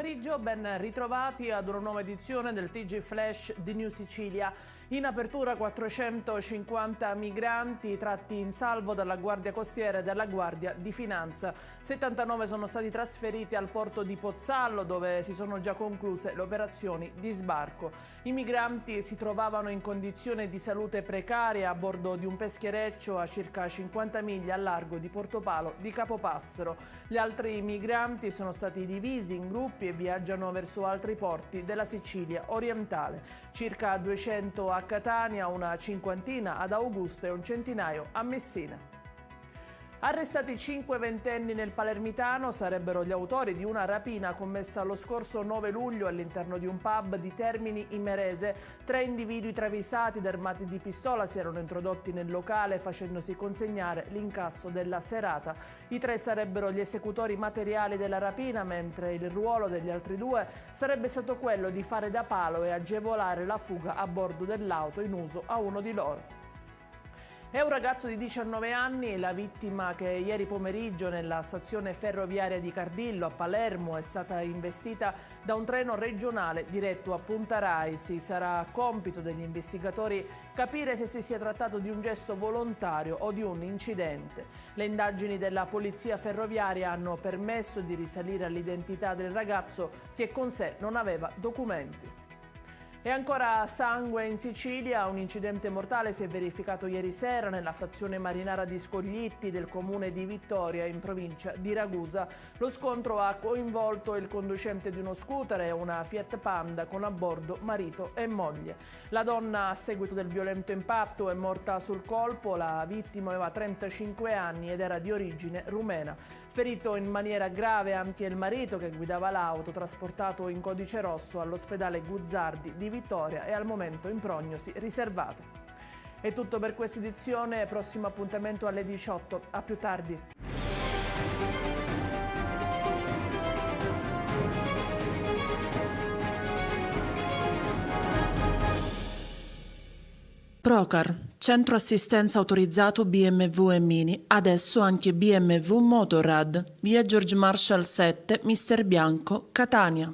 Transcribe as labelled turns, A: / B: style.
A: pomeriggio, ben ritrovati ad una nuova edizione del TG Flash di New Sicilia. In apertura 450 migranti tratti in salvo dalla Guardia Costiera e dalla Guardia di Finanza. 79 sono stati trasferiti al porto di Pozzallo, dove si sono già concluse le operazioni di sbarco. I migranti si trovavano in condizione di salute precaria a bordo di un peschereccio a circa 50 miglia al largo di Portopalo di Capopassero. Gli altri migranti sono stati divisi in gruppi e viaggiano verso altri porti della Sicilia orientale. Circa 200 a Catania, una cinquantina ad Augusta e un centinaio a Messina. Arrestati 5 ventenni nel Palermitano, sarebbero gli autori di una rapina commessa lo scorso 9 luglio all'interno di un pub di Termini Imerese. 3 individui travisati ed armati di pistola si erano introdotti nel locale facendosi consegnare l'incasso della serata. I 3 sarebbero gli esecutori materiali della rapina, mentre il ruolo degli altri 2 sarebbe stato quello di fare da palo e agevolare la fuga a bordo dell'auto in uso a uno di loro. È un ragazzo di 19 anni, la vittima che ieri pomeriggio nella stazione ferroviaria di Cardillo a Palermo è stata investita da un treno regionale diretto a Punta Raisi. Sarà compito degli investigatori capire se si sia trattato di un gesto volontario o di un incidente. Le indagini della polizia ferroviaria hanno permesso di risalire all'identità del ragazzo che con sé non aveva documenti. E ancora sangue in Sicilia, un incidente mortale si è verificato ieri sera nella frazione marinara di Scoglitti del comune di Vittoria in provincia di Ragusa. Lo scontro ha coinvolto il conducente di uno scooter e una Fiat Panda con a bordo marito e moglie. La donna a seguito del violento impatto è morta sul colpo, la vittima aveva 35 anni ed era di origine rumena. Ferito in maniera grave anche il marito che guidava l'auto, trasportato in codice rosso all'ospedale Guzzardi di Vittoria e al momento in prognosi riservata. È tutto per questa edizione, prossimo appuntamento alle 18. A più tardi.
B: Procar, centro assistenza autorizzato BMW e Mini, adesso anche BMW Motorrad, via George Marshall 7, Mister Bianco, Catania.